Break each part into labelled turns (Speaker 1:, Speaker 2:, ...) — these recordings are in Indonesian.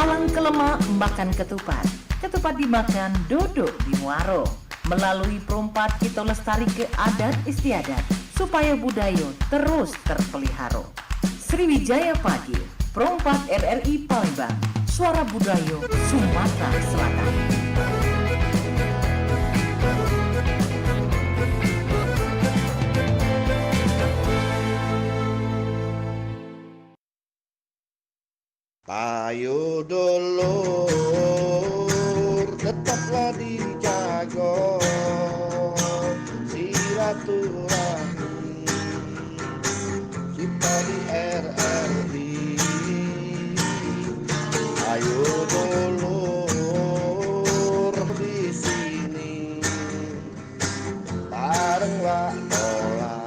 Speaker 1: Alang ke lemak makan ketupat, ketupat dimakan dodok di muaro. Melalui perompat kita lestari ke adat istiadat supaya budaya terus terpelihara. Sriwijaya Pagi, perompat RRI Palembang, suara budaya Sumatera Selatan.
Speaker 2: Ayo dulur tetaplah dijaga silaturahmi kita di RRI. Ayo dulur di sini barenglah olah.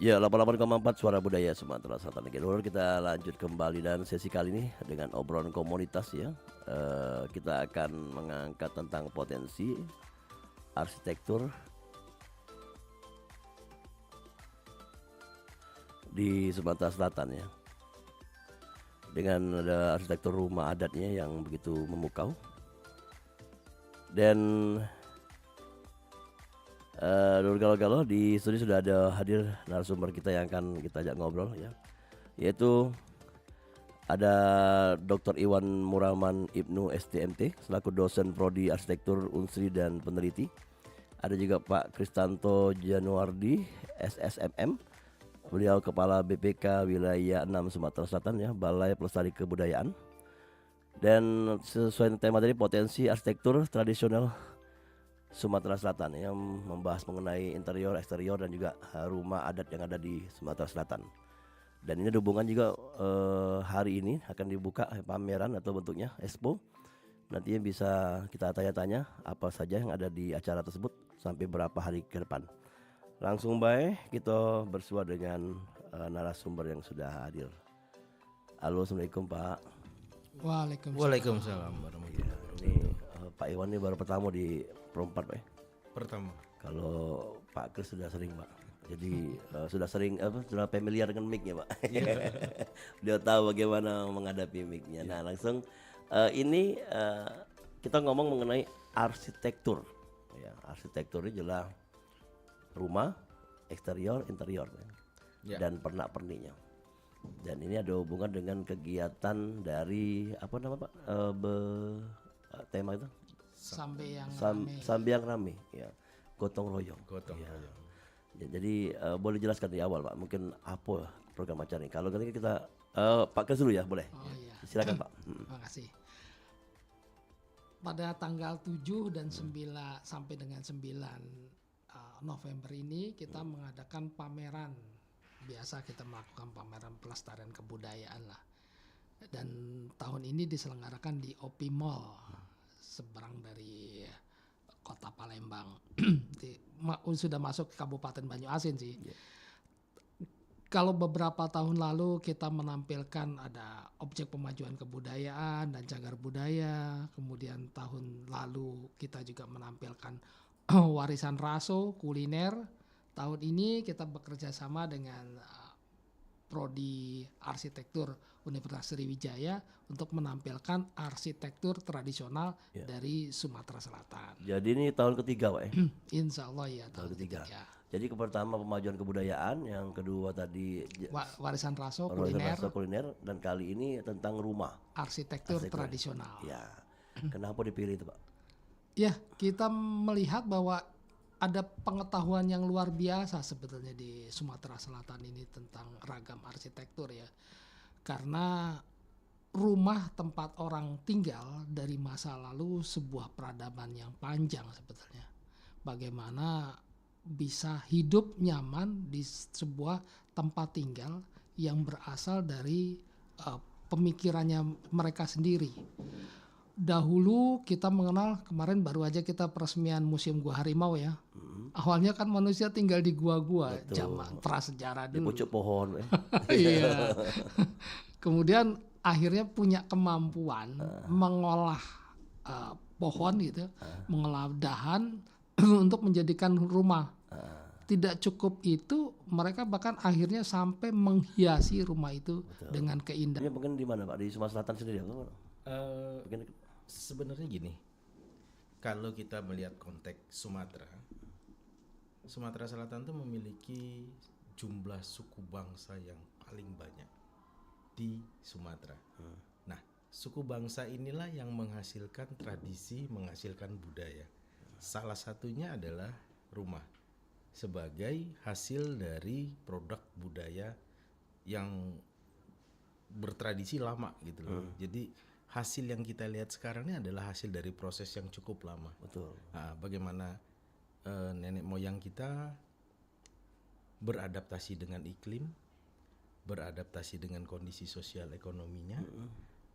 Speaker 3: Ya, 88,4 Suara Budaya Sumatera Selatan. Kita lanjut kembali dan sesi kali ini dengan obrolan komunitas ya. Kita akan mengangkat tentang potensi arsitektur di Sumatera Selatan ya. Dengan ada arsitektur rumah adatnya yang begitu memukau. Dan dulu kalau di studio sudah ada hadir narasumber kita yang akan kita ajak ngobrol ya, yaitu ada Dr. Iwan Muraman Ibnu STMT selaku dosen prodi arsitektur Unsri dan peneliti. Ada juga Pak Kristanto Januardi SSMM, beliau kepala BPK wilayah 6 Sumatera Selatan ya, Balai Pelestari Kebudayaan. Dan sesuai tema tadi, potensi arsitektur tradisional Sumatera Selatan yang membahas mengenai interior, eksterior dan juga rumah adat yang ada di Sumatera Selatan. Dan ini ada hubungan juga hari ini akan dibuka pameran atau bentuknya expo. Nantinya bisa kita tanya-tanya apa saja yang ada di acara tersebut sampai berapa hari ke depan. Langsung baik kita bersua dengan narasumber yang sudah hadir. Halo, Assalamualaikum Pak.
Speaker 4: Waalaikumsalam warahmatullahi.
Speaker 3: Ini Pak Iwan ini baru pertama di perempat Pak ya?
Speaker 4: Pertama.
Speaker 3: Kalau Pak Kris sudah sering Pak, jadi sudah sering sudah familiar dengan mic-nya Pak. Dia tahu bagaimana menghadapi mic-nya. Nah langsung ini kita ngomong mengenai arsitektur. Ya, arsitektur ini jelas rumah, eksterior, interior ya. Dan pernak-perniknya. Dan ini ada hubungan dengan kegiatan dari apa nama Pak? Tema itu? Sambiang rame ya, gotong royong. Ya. Jadi boleh jelaskan di awal Pak, mungkin apa program acara ini? Kalau nanti kita Pak Kris dulu ya, boleh?
Speaker 5: Iya.
Speaker 3: Silakan Pak.
Speaker 5: Terima kasih. Pada tanggal 7 dan 9 sampai dengan 9 November ini kita mengadakan pameran. Biasa kita melakukan pameran pelestarian kebudayaan lah. Dan tahun ini diselenggarakan di OP Mall, seberang dari kota Palembang. Sudah masuk ke Kabupaten Banyuasin sih. Yeah. Kalau beberapa tahun lalu kita menampilkan ada objek pemajuan kebudayaan dan cagar budaya. Kemudian tahun lalu kita juga menampilkan warisan raso, kuliner. Tahun ini kita bekerja sama dengan Prodi Arsitektur Universitas Sriwijaya untuk menampilkan arsitektur tradisional dari Sumatera Selatan.
Speaker 3: Jadi ini tahun ketiga Pak ya?
Speaker 5: Insya Allah ya tahun ketiga.
Speaker 3: Jadi pertama pemajuan kebudayaan, yang kedua tadi
Speaker 5: Warisan raso,
Speaker 3: warisan
Speaker 5: kuliner,
Speaker 3: rasa kuliner, dan kali ini tentang rumah.
Speaker 5: arsitektur tradisional.
Speaker 3: Ya. Kenapa dipilih itu, Pak?
Speaker 5: Ya, kita melihat bahwa ada pengetahuan yang luar biasa sebetulnya di Sumatera Selatan ini tentang ragam arsitektur ya. Karena rumah tempat orang tinggal dari masa lalu sebuah peradaban yang panjang sebetulnya. Bagaimana bisa hidup nyaman di sebuah tempat tinggal yang berasal dari pemikirannya mereka sendiri. Dahulu kita mengenal, kemarin baru aja kita peresmian Museum Gua Harimau ya. Awalnya kan manusia tinggal di gua-gua zaman prasejarah
Speaker 3: Di
Speaker 5: dulu.
Speaker 3: pucuk pohon.
Speaker 5: Iya. Kemudian akhirnya punya kemampuan mengolah pohon gitu, mengolah dahan untuk menjadikan rumah. Tidak cukup itu, mereka bahkan akhirnya sampai menghiasi rumah itu dengan keindahan.
Speaker 3: Ini mungkin di mana, Pak? Di Sumatera Selatan sendiri atau mana? Mungkin
Speaker 4: Sebenarnya gini, kalau kita melihat konteks Sumatera Selatan itu memiliki jumlah suku bangsa yang paling banyak di Sumatera. Nah, suku bangsa inilah yang menghasilkan tradisi, menghasilkan budaya. Salah satunya adalah rumah sebagai hasil dari produk budaya yang bertradisi lama gitu loh. Jadi hasil yang kita lihat sekarang ini adalah hasil dari proses yang cukup lama.
Speaker 3: betul.
Speaker 4: Nah, bagaimana nenek moyang kita beradaptasi dengan iklim, beradaptasi dengan kondisi sosial ekonominya,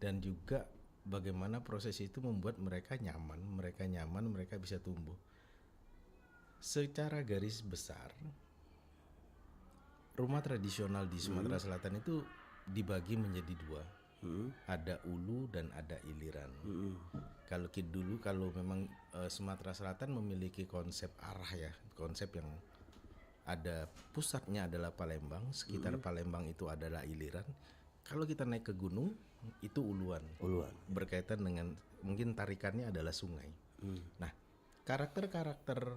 Speaker 4: dan juga bagaimana proses itu membuat mereka nyaman, mereka bisa tumbuh. Secara garis besar, rumah tradisional di Sumatera Selatan itu dibagi menjadi dua. Ada ulu dan ada iliran. Kalau dulu memang Sumatera Selatan memiliki konsep arah ya, konsep yang ada pusatnya adalah Palembang, sekitar Palembang itu adalah iliran. Kalau kita naik ke gunung itu uluan. Berkaitan dengan mungkin tarikannya adalah sungai. Nah, karakter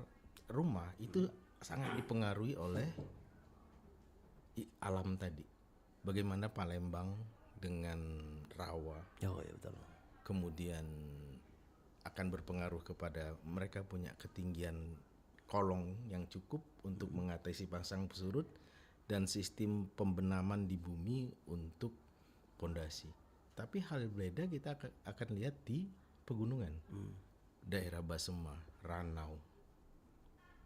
Speaker 4: rumah itu sangat dipengaruhi oleh alam tadi. Bagaimana Palembang dengan rawa,
Speaker 3: Oh ya betul.
Speaker 4: kemudian akan berpengaruh kepada mereka punya ketinggian kolong yang cukup untuk mengatasi pasang surut dan sistem pembenaman di bumi untuk pondasi. Tapi hal berbeda kita akan lihat di pegunungan, daerah Basema, Ranau.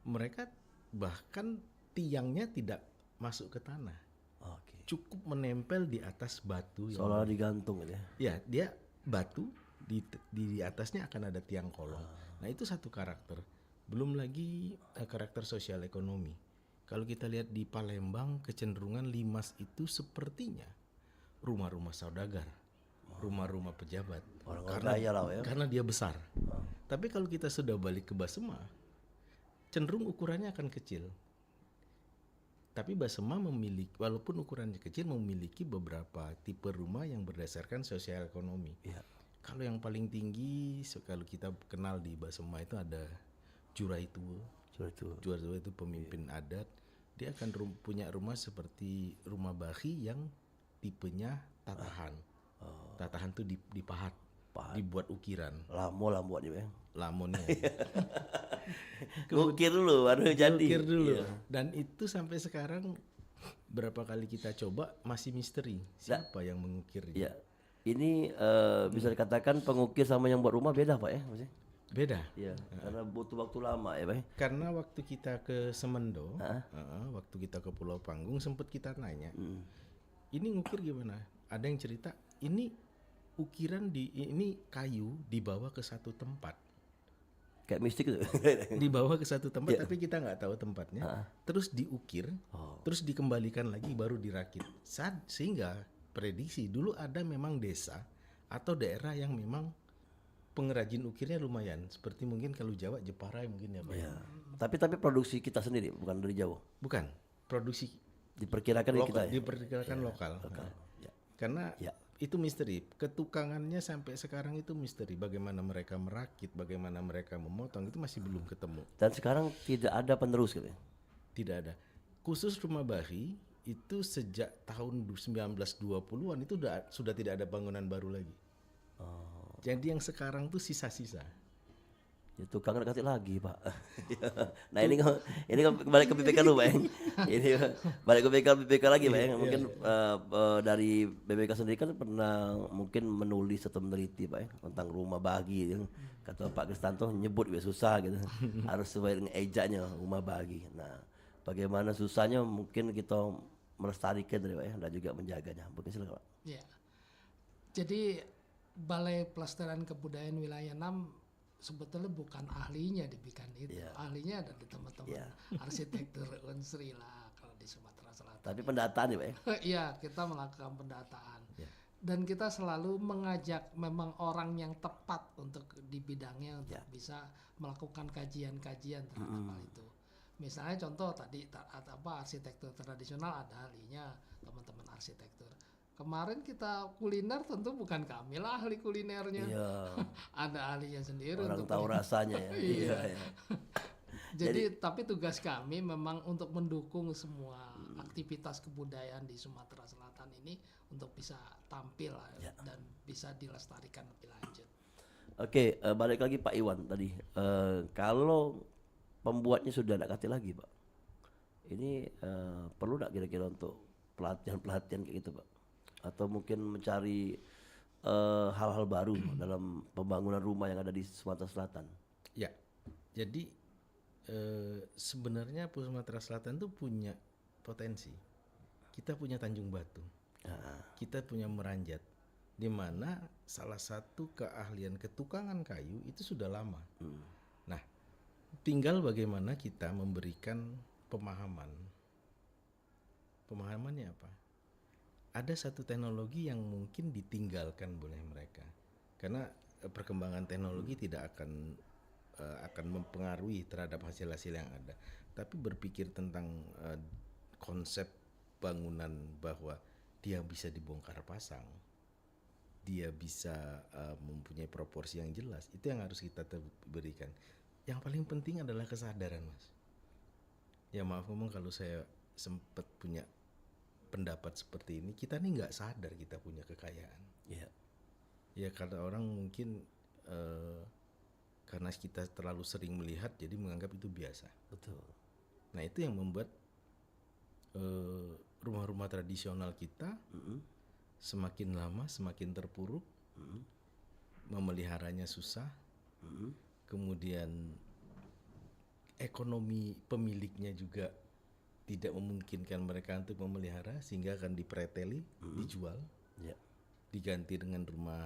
Speaker 4: Mereka bahkan tiangnya tidak masuk ke tanah.
Speaker 3: Oke.
Speaker 4: Cukup menempel di atas batu yang
Speaker 3: Seolah digantung gitu ya.
Speaker 4: ya dia batu di atasnya akan ada tiang kolong. Nah itu satu karakter. Belum lagi karakter sosial ekonomi. Kalau kita lihat di Palembang kecenderungan Limas itu sepertinya rumah-rumah saudagar, rumah-rumah pejabat.
Speaker 3: Orang-orang kaya lah ya.
Speaker 4: Karena dia besar. Tapi kalau kita sudah balik ke Basema, cenderung ukurannya akan kecil. Tapi Basema memiliki, walaupun ukurannya kecil, memiliki beberapa tipe rumah yang berdasarkan sosial ekonomi.
Speaker 3: Iya.
Speaker 4: Kalau yang paling tinggi, kalau kita kenal di Basema itu ada Juraitua. Juraitua itu pemimpin adat. Dia akan punya rumah seperti rumah bahi yang tipenya tatahan. Tatahan itu dipahat, dibuat ukiran.
Speaker 3: Lamo buatnya ya.
Speaker 4: Lamonnya.
Speaker 3: Ukir dulu baru jadi.
Speaker 4: Ukir dulu.
Speaker 3: Iya.
Speaker 4: Dan itu sampai sekarang berapa kali kita coba masih misteri siapa yang mengukirnya.
Speaker 3: Iya. Ini bisa dikatakan pengukir sama yang buat rumah beda Pak ya maksudnya?
Speaker 4: Beda.
Speaker 3: Iya. Karena butuh waktu lama ya Pak.
Speaker 4: Karena waktu kita ke Semendo, waktu kita ke Pulau Panggung sempat kita nanya, ini ngukir gimana? Ada yang cerita ini ukiran ini kayu dibawa ke satu tempat.
Speaker 3: Kayak mistik itu.
Speaker 4: Dibawa ke satu tempat tapi kita nggak tahu tempatnya. Terus diukir, terus dikembalikan lagi baru dirakit. Sehingga prediksi dulu ada memang desa atau daerah yang memang pengrajin ukirnya lumayan. Seperti mungkin kalau Jawa Jepara mungkin ya Pak.
Speaker 3: Ya. Tapi produksi kita sendiri bukan dari Jawa.
Speaker 4: Bukan, produksi
Speaker 3: Diperkirakan dari kita
Speaker 4: lokal,
Speaker 3: ya.
Speaker 4: diperkirakan lokal.
Speaker 3: Ya.
Speaker 4: Karena
Speaker 3: Ya.
Speaker 4: itu misteri. Ketukangannya sampai sekarang itu misteri. Bagaimana mereka merakit, bagaimana mereka memotong itu masih belum ketemu.
Speaker 3: Dan sekarang tidak ada penerus gitu ya.
Speaker 4: Tidak ada. Khusus rumah Bahi itu sejak tahun 1920-an itu sudah tidak ada bangunan baru lagi. Jadi yang sekarang tuh sisa-sisa.
Speaker 3: Itu kangen kasih lagi Pak. Nah ini kan balik ke BPK dulu Pak. Ini balik ke BPK lagi Pak. Mungkin dari BPK sendiri kan pernah mungkin menulis atau meneliti Pak tentang rumah bagi. Kata Pak Kristanto nyebut juga susah gitu. Harus sesuai dengan ejanya rumah bagi. Nah bagaimana susahnya mungkin kita melestarikan dari Pak dan juga menjaganya. Mungkin silakan Pak.
Speaker 5: Ya. Jadi Balai Pelestarian Kebudayaan Wilayah 6 sebetulnya bukan ahlinya di bidang itu. Ahlinya ada di teman-teman arsitektur Unsri lah kalau di Sumatera Selatan.
Speaker 3: Tapi pendataan ya Pak ya?
Speaker 5: Iya, kita melakukan pendataan. Dan kita selalu mengajak memang orang yang tepat untuk di bidangnya untuk bisa melakukan kajian-kajian terhadap hal itu. Misalnya contoh tadi arsitektur tradisional ada ahlinya teman-teman arsitektur. Kemarin kita kuliner tentu bukan kami lah ahli kulinernya.
Speaker 3: Iya.
Speaker 5: Ada ahlinya sendiri.
Speaker 3: Orang
Speaker 5: untuk
Speaker 3: tahu rasanya ya. Iya.
Speaker 5: Jadi tapi tugas kami memang untuk mendukung semua aktivitas kebudayaan di Sumatera Selatan ini untuk bisa tampil dan bisa dilestarikan lebih lanjut.
Speaker 3: Oke, balik lagi Pak Iwan tadi. Kalau pembuatnya sudah tidak kasih lagi Pak, ini perlu tidak kira-kira untuk pelatihan kayak gitu Pak? Atau mungkin mencari hal-hal baru dalam pembangunan rumah yang ada di Sumatera Selatan?
Speaker 4: Ya, jadi sebenarnya Sumatera Selatan tuh punya potensi. Kita punya Tanjung Batu, kita punya Meranjat, di mana salah satu keahlian ketukangan kayu itu sudah lama. Nah, tinggal bagaimana kita memberikan pemahaman. Pemahamannya apa? Ada satu teknologi yang mungkin ditinggalkan oleh mereka, karena perkembangan teknologi tidak akan mempengaruhi terhadap hasil-hasil yang ada. Tapi berpikir tentang konsep bangunan bahwa dia bisa dibongkar pasang, dia bisa mempunyai proporsi yang jelas, itu yang harus kita berikan. Yang paling penting adalah kesadaran, Mas. Ya maaf ngomong kalau saya sempat punya pendapat seperti ini, kita nih nggak sadar kita punya kekayaan. Ya karena orang mungkin karena kita terlalu sering melihat jadi menganggap itu biasa.
Speaker 3: Betul.
Speaker 4: Nah itu yang membuat rumah-rumah tradisional kita semakin lama semakin terpuruk, memeliharanya susah, kemudian ekonomi pemiliknya juga tidak memungkinkan mereka untuk memelihara sehingga akan dipreteli, dijual, diganti dengan rumah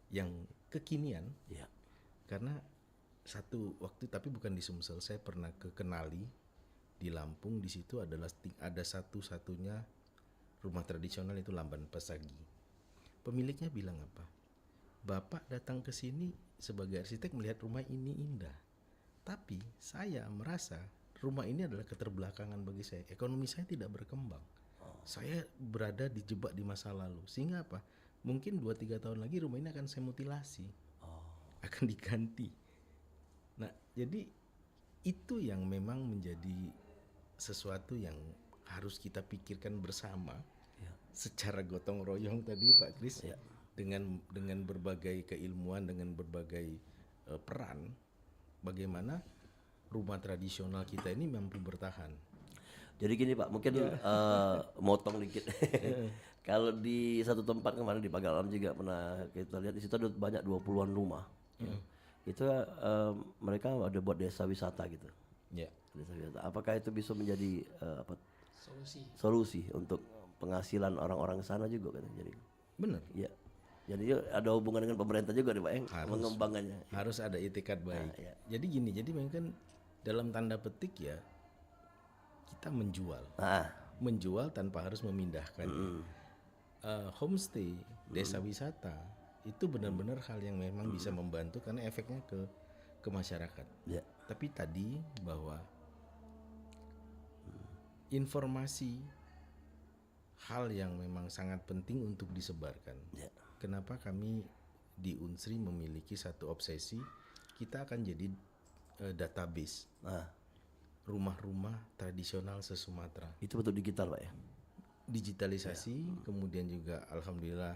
Speaker 4: yang kekinian. Karena satu waktu, tapi bukan di Sumsel, saya pernah ke Kenali di Lampung. Di situ adalah ada satu-satunya rumah tradisional, itu Lamban Pesagi. Pemiliknya bilang apa? Bapak datang ke sini sebagai arsitek melihat rumah ini indah, tapi saya merasa rumah ini adalah keterbelakangan bagi saya. Ekonomi saya tidak berkembang. Saya berada dijebak di masa lalu. Sehingga apa? Mungkin 2-3 tahun lagi rumah ini akan saya mutilasi. Akan diganti. Nah, jadi itu yang memang menjadi sesuatu yang harus kita pikirkan bersama. Secara gotong royong tadi Pak Kris. Dengan berbagai keilmuan, dengan berbagai peran. Bagaimana rumah tradisional kita ini mampu bertahan.
Speaker 3: Jadi gini Pak, mungkin motong dikit. Kalau di satu tempat kemarin di Pagalan juga pernah kita lihat, di situ ada banyak 20-an rumah. Itu mereka ada buat desa wisata gitu. Desa wisata. Apakah itu bisa menjadi solusi untuk penghasilan orang-orang sana juga kan? Jadi
Speaker 4: benar.
Speaker 3: Ya. Jadi ada hubungan dengan pemerintah juga nih Pak yang mengembangkannya.
Speaker 4: Harus ada itikat baik. Jadi gini, jadi mungkin dalam tanda petik ya kita menjual, menjual tanpa harus memindahkan. Homestay, desa wisata itu benar-benar hal yang memang bisa membantu karena efeknya ke masyarakat. Tapi tadi bahwa informasi hal yang memang sangat penting untuk disebarkan. Kenapa kami di Unsri memiliki satu obsesi, kita akan jadi database rumah-rumah tradisional se-Sumatera.
Speaker 3: Itu bentuk digital Pak ya.
Speaker 4: Digitalisasi, kemudian juga alhamdulillah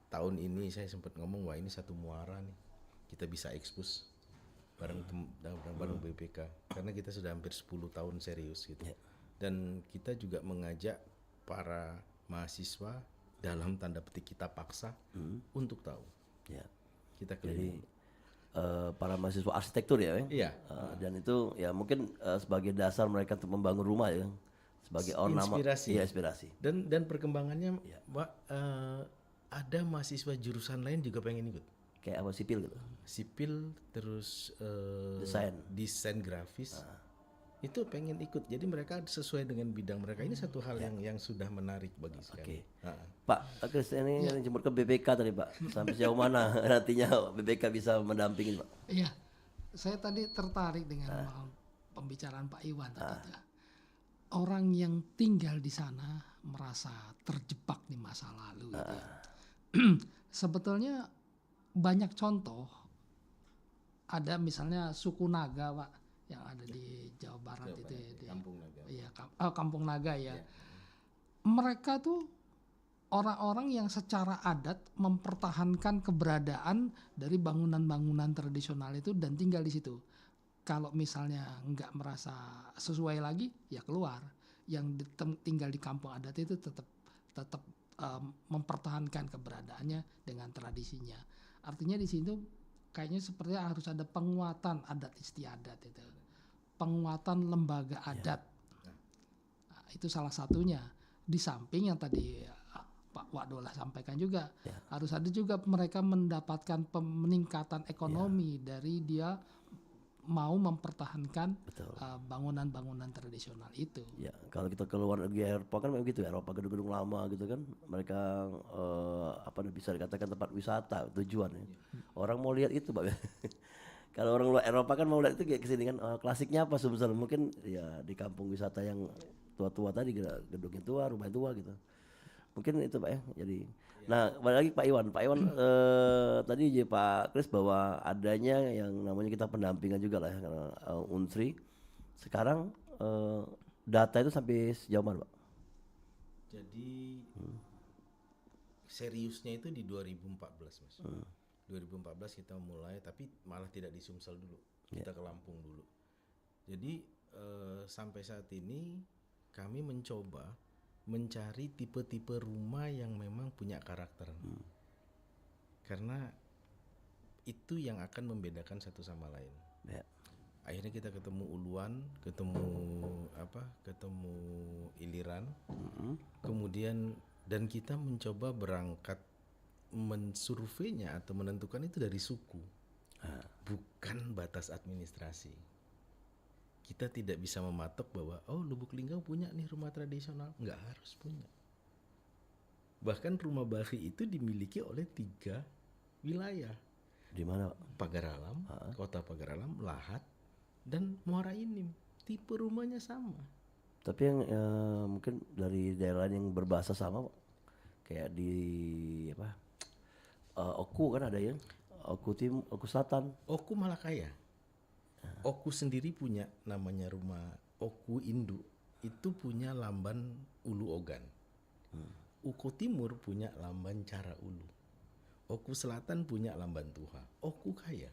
Speaker 4: tahun ini saya sempat ngomong, wah ini satu muara nih, kita bisa ekspos bareng bareng BPK, karena kita sudah hampir 10 tahun serius gitu. Dan kita juga mengajak para mahasiswa dalam tanda petik kita paksa untuk tahu.
Speaker 3: Ya.
Speaker 4: Kita
Speaker 3: Jadi
Speaker 4: keliling.
Speaker 3: para mahasiswa arsitektur ya,
Speaker 4: Iya.
Speaker 3: dan itu ya mungkin sebagai dasar mereka untuk membangun rumah ya, sebagai ornamen,
Speaker 4: Inspirasi.
Speaker 3: iya inspirasi.
Speaker 4: Dan perkembangannya, Mbak, ada mahasiswa jurusan lain juga pengen ikut.
Speaker 3: Kayak apa sipil gitu.
Speaker 4: Sipil terus
Speaker 3: Desain.
Speaker 4: grafis. Itu pengen ikut. Jadi mereka sesuai dengan bidang mereka. Ini satu hal yang sudah menarik bagi
Speaker 3: Oke.
Speaker 4: sekali.
Speaker 3: Pak Kris ini yang jemput ke BPK tadi Pak, sampai sejauh mana nantinya BPK bisa mendampingi Pak?
Speaker 5: Iya, saya tadi tertarik dengan pembicaraan Pak Iwan tadi. Orang yang tinggal di sana merasa terjebak di masa lalu. Gitu ya. Sebetulnya banyak contoh. Ada misalnya suku Naga Pak yang ada di Jawa Barat itu ya, di
Speaker 4: Kampung Naga.
Speaker 5: Iya, Kampung Naga ya. Mereka tuh orang-orang yang secara adat mempertahankan keberadaan dari bangunan-bangunan tradisional itu dan tinggal di situ. Kalau misalnya nggak merasa sesuai lagi, ya keluar. Yang tinggal di kampung adat itu tetap mempertahankan keberadaannya dengan tradisinya. Artinya di situ kayaknya sepertinya harus ada penguatan adat istiadat itu, penguatan lembaga adat. Nah, itu salah satunya. Di samping yang tadi Pak Wadola sampaikan juga, harus ada juga mereka mendapatkan peningkatan ekonomi dari dia mau mempertahankan bangunan-bangunan tradisional itu.
Speaker 3: Ya, kalau kita keluar negeri Eropa kan memang gitu ya, Eropa gedung-gedung lama gitu kan, mereka bisa dikatakan tempat wisata tujuan ya. Orang mau lihat itu Pak. Kalau orang luar Eropa kan mau lihat itu kayak kesini kan, klasiknya apa Sumsel, mungkin ya di kampung wisata yang tua-tua tadi, gedungnya tua, rumah tua gitu. Mungkin itu Pak ya. Jadi nah, balik lagi Pak Iwan. Tadi Pak Kris bahwa adanya yang namanya kita pendampingan juga lah ya, karena Unsri. Sekarang data itu sampai sejauh mana Pak?
Speaker 4: Jadi seriusnya itu di 2014 Mas. 2014 kita mulai, tapi malah tidak di Sumsel dulu. Kita ke Lampung dulu. Jadi sampai saat ini kami mencoba mencari tipe-tipe rumah yang memang punya karakter. Karena itu yang akan membedakan satu sama lain.
Speaker 3: Ya.
Speaker 4: Akhirnya kita ketemu Uluan, ketemu Iliran. Kemudian dan kita mencoba berangkat mensurveinya atau menentukan itu dari suku. Bukan batas administrasi. Kita tidak bisa mematok bahwa Lubuk Linggau punya nih rumah tradisional, nggak harus punya. Bahkan rumah Bari itu dimiliki oleh 3 wilayah.
Speaker 3: Di mana Pak?
Speaker 4: Pagaralam, Kota Pagaralam, Lahat, dan Muara Inim. Tipe rumahnya sama.
Speaker 3: Tapi yang mungkin dari daerah lain yang berbahasa sama Pak, kayak di Oku kan ada ya, Oku Timur, Oku Selatan.
Speaker 4: Oku malah kaya. Oku sendiri punya namanya rumah Oku Induk, itu punya lamban Ulu Ogan. Oku Timur punya lamban Cara Ulu. Oku Selatan punya lamban Tuha. Oku kaya.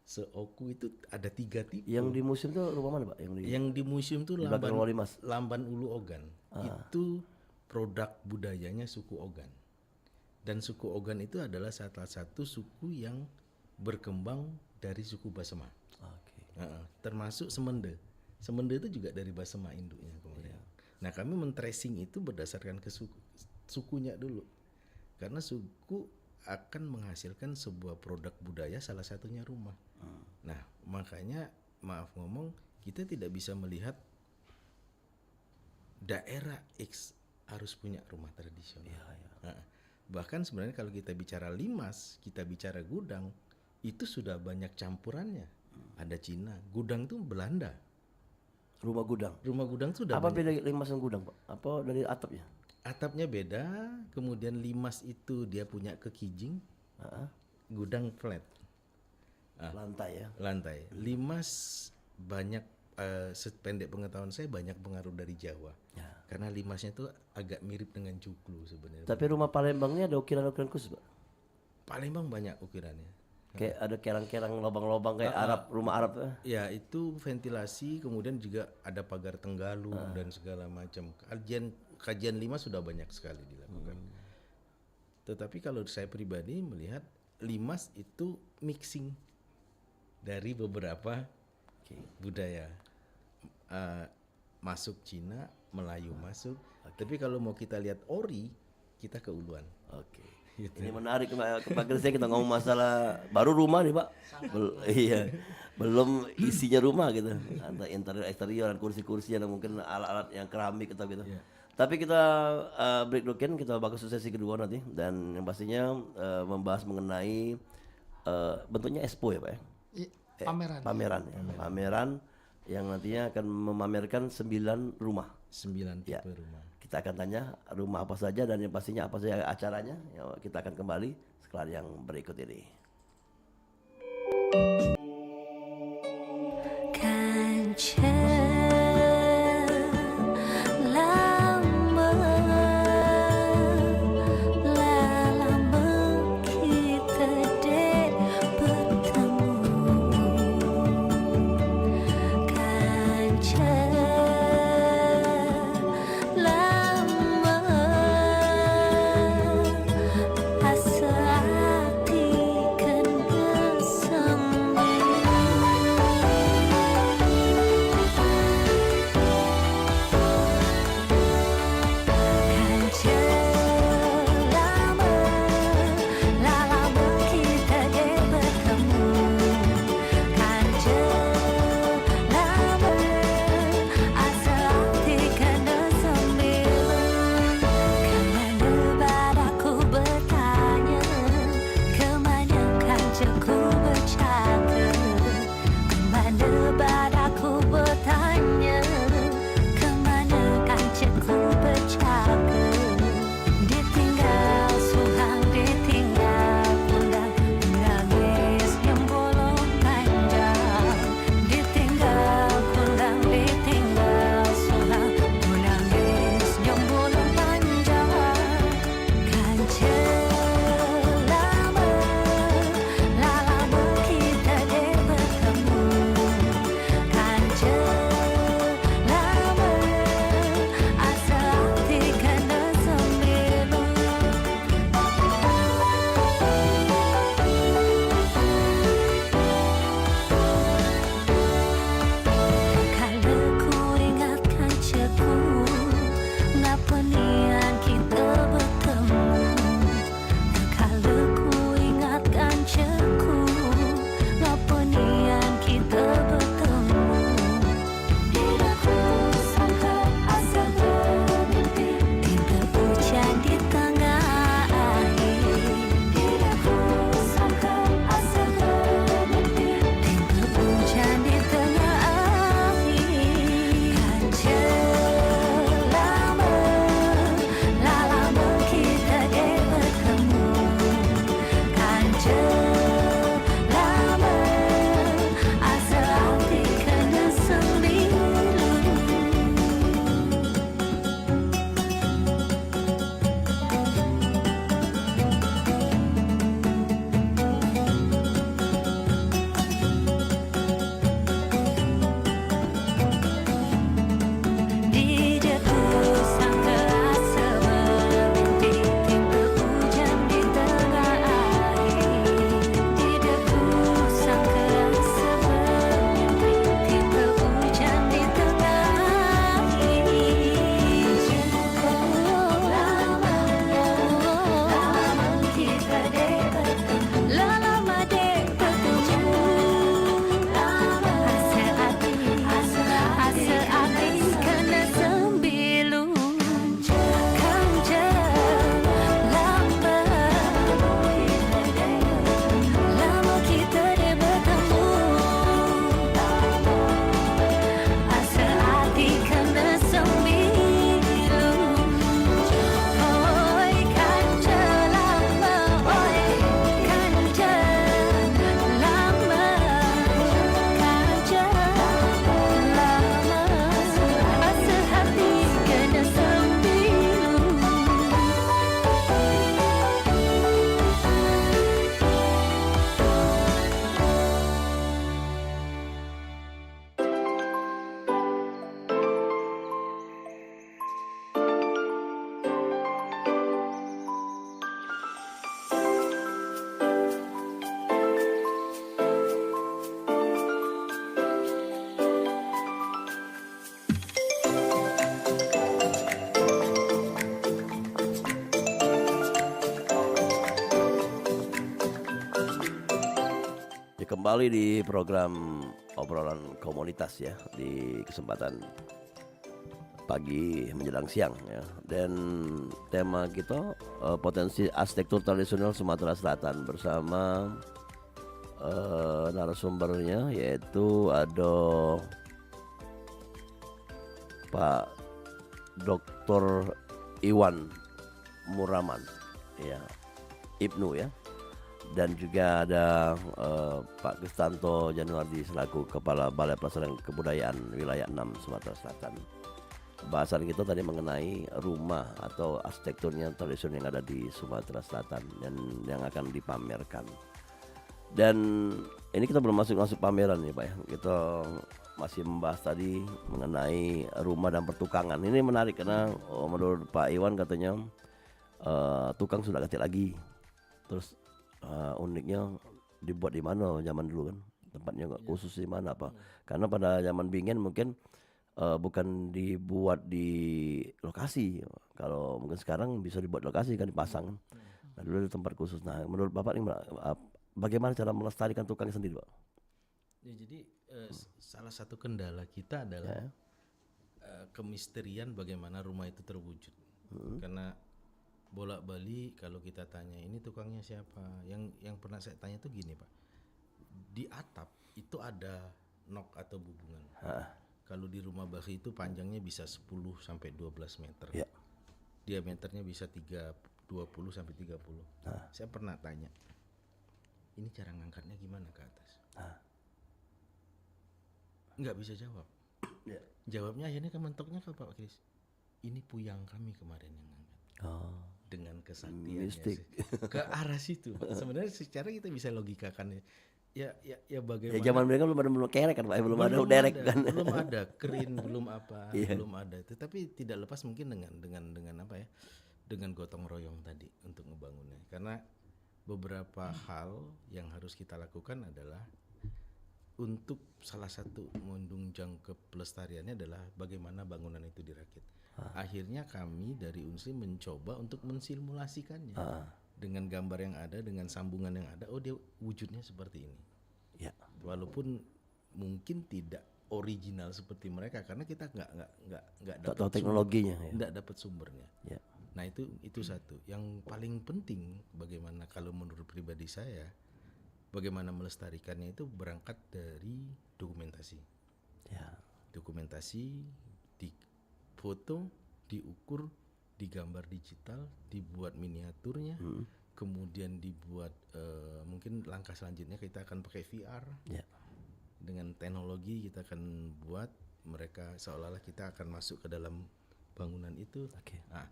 Speaker 4: Se-Oku itu ada 3 tipe.
Speaker 3: Yang di museum itu rumah mana Pak?
Speaker 4: Yang di museum itu
Speaker 3: di belakang Wali Mas.
Speaker 4: lamban Ulu Ogan. Itu produk budayanya suku Ogan. Dan suku Ogan itu adalah salah satu suku yang berkembang dari suku Basema. Termasuk Semende. Semende itu juga dari Basema induknya kemudian. Nah, kami men-tracing itu berdasarkan ke sukunya dulu. Karena suku akan menghasilkan sebuah produk budaya, salah satunya rumah. Nah, makanya maaf ngomong, kita tidak bisa melihat daerah X harus punya rumah tradisional. Bahkan sebenarnya kalau kita bicara limas, kita bicara gudang, itu sudah banyak campurannya. Ada Cina, gudang tuh Belanda.
Speaker 3: Rumah gudang.
Speaker 4: Rumah gudang tuh udah
Speaker 3: Apa
Speaker 4: banyak.
Speaker 3: beda limas dan gudang Pak? Apa dari atapnya?
Speaker 4: Atapnya beda, kemudian limas itu dia punya kekijing, gudang flat.
Speaker 3: Lantai ya.
Speaker 4: Lantai. Limas banyak sependek pengetahuan saya banyak pengaruh dari Jawa. Karena limasnya itu agak mirip dengan cuklu sebenarnya.
Speaker 3: Tapi rumah Palembangnya ada ukiran-ukiran khusus, Pak.
Speaker 4: Palembang banyak ukirannya.
Speaker 3: Kayak ada kerang-kerang lubang-lubang kayak Arab, rumah Arab.
Speaker 4: Ya itu ventilasi, kemudian juga ada pagar tenggalu dan segala macam. Kajian limas sudah banyak sekali dilakukan. Tetapi kalau saya pribadi melihat limas itu mixing dari beberapa budaya. Masuk Cina, Melayu masuk. Tapi kalau mau kita lihat ori, kita ke Uluan.
Speaker 3: Oke. Ini menarik Pak Gresya, kita ngomong masalah baru rumah nih Pak. Iya. Belum isinya rumah gitu. Antara interior eksterior dan kursi-kursi dan mungkin alat-alat yang keramik atau gitu. Tapi kita break dulu, kita bakal sesi kedua nanti, dan yang pastinya membahas mengenai bentuknya expo ya Pak ya.
Speaker 5: Pameran.
Speaker 3: Pameran yang nantinya akan memamerkan 9 rumah.
Speaker 4: 9 tipe rumah.
Speaker 3: Kita akan tanya rumah apa saja dan yang pastinya apa saja acaranya. Ya, kita akan kembali setelah yang berikut ini.
Speaker 6: Asa hati
Speaker 3: kembali di program obrolan komunitas ya di kesempatan pagi menjelang siang ya. Dan tema kita potensi arsitektur tradisional Sumatera Selatan bersama narasumbernya yaitu ada Pak Dr. Iwan Muraman ya, Ibnu ya. Dan juga ada Pak Gustanto Januardi selaku Kepala Balai Pelestarian Kebudayaan Wilayah 6 Sumatera Selatan. Bahasan kita tadi mengenai rumah atau arsitekturnya tradisional yang ada di Sumatera Selatan dan yang akan dipamerkan. Dan ini kita belum masuk pameran nih Pak ya. Kita masih membahas tadi mengenai rumah dan pertukangan. Ini menarik karena menurut Pak Iwan katanya tukang sudah ganti lagi. Terus uniknya dibuat di mana zaman dulu kan, tempatnya khusus di mana apa? Karena pada zaman Bingen mungkin bukan dibuat di lokasi. Kalau mungkin sekarang bisa dibuat lokasi kan, dipasang kan. Nah, dulu ada tempat khusus. Nah menurut Bapak ini bagaimana cara melestarikan tukang sendiri Pak?
Speaker 4: Ya, jadi salah satu kendala kita adalah kemisterian bagaimana rumah itu terwujud. Karena bolak-balik kalau kita tanya ini tukangnya siapa, yang pernah saya tanya tuh gini Pak, di atap itu ada nok atau bubungan. Kalau di rumah Bahi itu panjangnya bisa 10 sampai 12 meter, diameternya bisa 20 sampai 30. Saya pernah tanya, ini cara ngangkatnya gimana ke atas? Nggak bisa jawab. Jawabnya akhirnya mentoknya ke Pak Kris, ini puyang kami kemarin yang ngangkat. Dengan kesaktiannya
Speaker 3: Mistik.
Speaker 4: ke arah situ. Sebenarnya secara kita bisa logikakan ya bagaimana.
Speaker 3: Ya zaman mereka belum kerek kan Pak, belum ada derek kan.
Speaker 4: Belum ada krin, belum apa, belum ada. Tetapi tidak lepas mungkin dengan apa ya? Dengan gotong royong tadi untuk ngebangunnya. Karena beberapa hal yang harus kita lakukan adalah untuk salah satu menunjang pelestariannya adalah bagaimana bangunan itu dirakit. Akhirnya kami dari Unsri mencoba untuk mensimulasikannya dengan gambar yang ada, dengan sambungan yang ada. Oh dia wujudnya seperti ini. Ya. Walaupun mungkin tidak original seperti mereka karena kita nggak dapat
Speaker 3: teknologinya,
Speaker 4: nggak dapat sumbernya.
Speaker 3: Ya.
Speaker 4: Nah itu satu. Yang paling penting bagaimana kalau menurut pribadi saya, bagaimana melestarikannya itu berangkat dari dokumentasi.
Speaker 3: Ya.
Speaker 4: Dokumentasi di foto, diukur, digambar digital, dibuat miniaturnya, kemudian dibuat mungkin langkah selanjutnya kita akan pakai VR. Dengan teknologi kita akan buat mereka seolah-olah kita akan masuk ke dalam bangunan itu. Nah,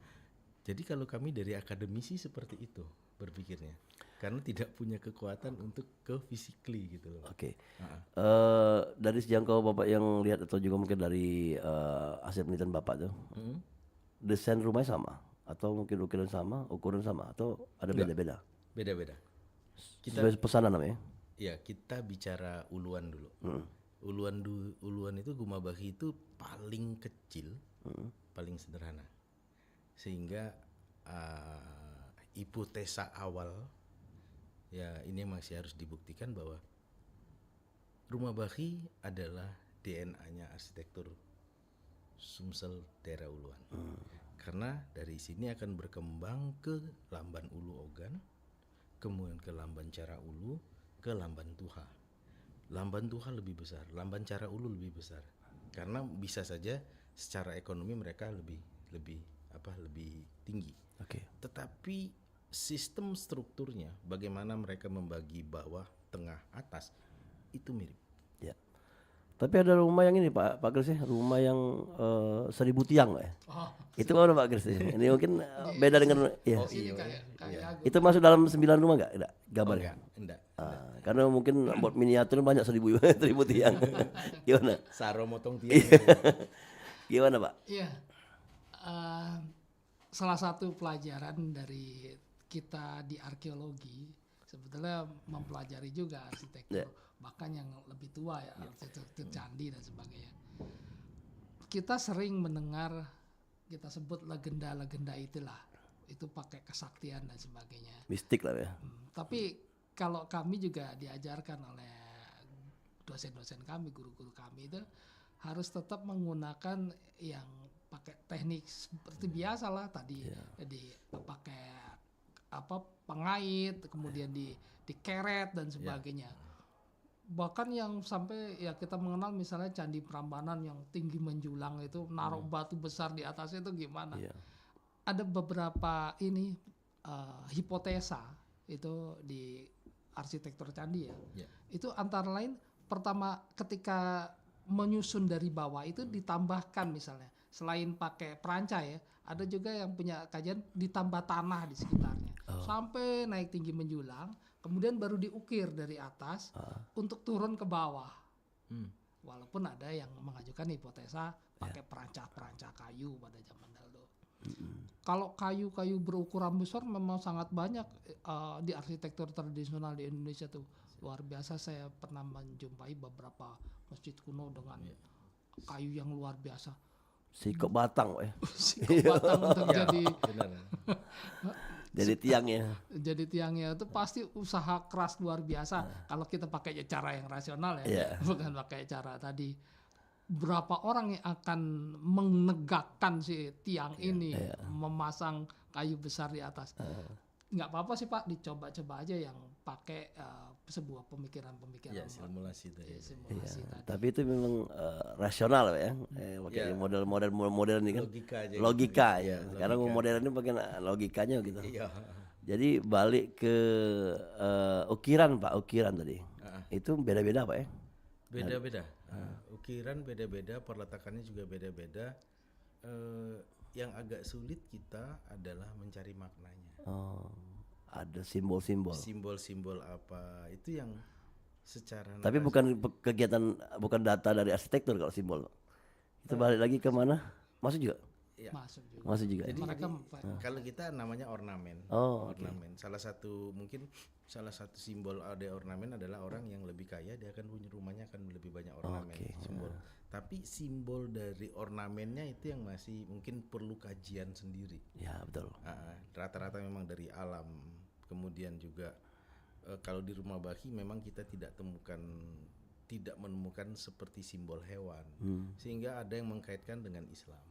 Speaker 4: jadi kalau kami dari akademisi seperti itu berpikirnya, karena tidak punya kekuatan untuk ke physically gitu loh.
Speaker 3: Dari sejangkau Bapak yang lihat atau juga mungkin dari hasil penelitian Bapak tuh, desain rumahnya sama atau mungkin ukuran sama atau ada beda-beda?
Speaker 4: Beda-beda.
Speaker 3: Sesuai pesanan namanya?
Speaker 4: Ya kita bicara uluan dulu. Uluan itu Gumabahi itu paling kecil, paling sederhana, sehingga hipotesa awal ya ini masih harus dibuktikan bahwa Rumah Bahi adalah DNA-nya arsitektur Sumsel daerah Uluan. Karena dari sini akan berkembang ke Lamban Ulu Ogan, kemudian ke Lamban Cara Ulu, ke Lamban Tuha. Lamban Tuha lebih besar, Lamban Cara Ulu lebih besar. Karena bisa saja secara ekonomi mereka lebih tinggi. Tetapi sistem strukturnya, bagaimana mereka membagi bawah, tengah, atas, itu mirip.
Speaker 3: Ya. Tapi ada rumah yang ini Pak Kris ya, rumah yang 1000 tiang ya. Itu mana Pak Kris? Ini mungkin beda dengan ya. Itu masuk dalam 9 rumah enggak? Enggak, gambarnya.
Speaker 4: Enggak.
Speaker 3: Karena mungkin buat miniatur banyak 1000 tiang. Gimana?
Speaker 4: Saro motong tiang.
Speaker 3: Gimana Pak?
Speaker 5: Iya. Salah satu pelajaran dari kita di arkeologi sebetulnya mempelajari juga arsitektur, bahkan yang lebih tua ya, arsitektur candi dan sebagainya. Kita sering mendengar, kita sebut legenda-legenda itulah, itu pakai kesaktian dan sebagainya.
Speaker 3: Mistik lah ya.
Speaker 5: Tapi kalau kami juga diajarkan oleh dosen-dosen kami, guru-guru kami itu harus tetap menggunakan yang pakai teknik seperti biasa lah tadi, pakai pengait, kemudian dikeret dan sebagainya. Bahkan yang sampai ya kita mengenal misalnya Candi Prambanan yang tinggi menjulang itu, naruh batu besar di atasnya itu gimana? Ada beberapa hipotesa itu di arsitektur candi ya. Itu antara lain pertama ketika menyusun dari bawah itu ditambahkan misalnya selain pakai peranca ya, ada juga yang punya kajian ditambah tanah di sekitarnya sampai naik tinggi menjulang, kemudian baru diukir dari atas untuk turun ke bawah. Walaupun ada yang mengajukan hipotesa pakai peranca kayu pada zaman dahulu. Kalau kayu-kayu berukuran besar memang sangat banyak di arsitektur tradisional di Indonesia tuh. Luar biasa, saya pernah menjumpai beberapa masjid kuno dengan kayu yang luar biasa.
Speaker 3: Sikok batang,
Speaker 5: Sikok batang untuk
Speaker 3: jadi tiangnya.
Speaker 5: Jadi tiangnya itu pasti usaha keras luar biasa. Kalau kita pakai cara yang rasional ya, bukan pakai cara tadi. Berapa orang yang akan menegakkan si tiang ini, memasang kayu besar di atas. Nggak apa-apa sih Pak, dicoba-coba aja yang pakai sebuah pemikiran-pemikiran.
Speaker 4: Simulasi tadi.
Speaker 5: Simulasi tadi.
Speaker 3: Tapi itu memang rasional ya. Pakai model modern ini kan. Logika ya. Sekarang modern ini bagian logikanya gitu. Jadi balik ke ukiran Pak, ukiran tadi. Itu beda-beda Pak ya?
Speaker 4: Beda-beda. Ukiran beda-beda, perletakannya juga beda-beda. Yang agak sulit kita adalah mencari maknanya.
Speaker 3: Ada simbol-simbol.
Speaker 4: Simbol-simbol apa itu yang secara.
Speaker 3: Tapi bukan kegiatan, bukan data dari arsitektur kalau simbol. Itu balik lagi ke mana? Masuk juga? Masuk juga.
Speaker 4: Jadi kalau kita namanya ornamen. Ornamen. Salah satu simbol ada ornamen adalah orang yang lebih kaya, dia akan punya rumahnya akan lebih banyak ornamen. Simbol. Tapi simbol dari ornamennya itu yang masih mungkin perlu kajian sendiri.
Speaker 3: Ya betul.
Speaker 4: Rata-rata memang dari alam. Kemudian juga kalau di rumah Bahi memang kita tidak menemukan seperti simbol hewan, sehingga ada yang mengkaitkan dengan Islam.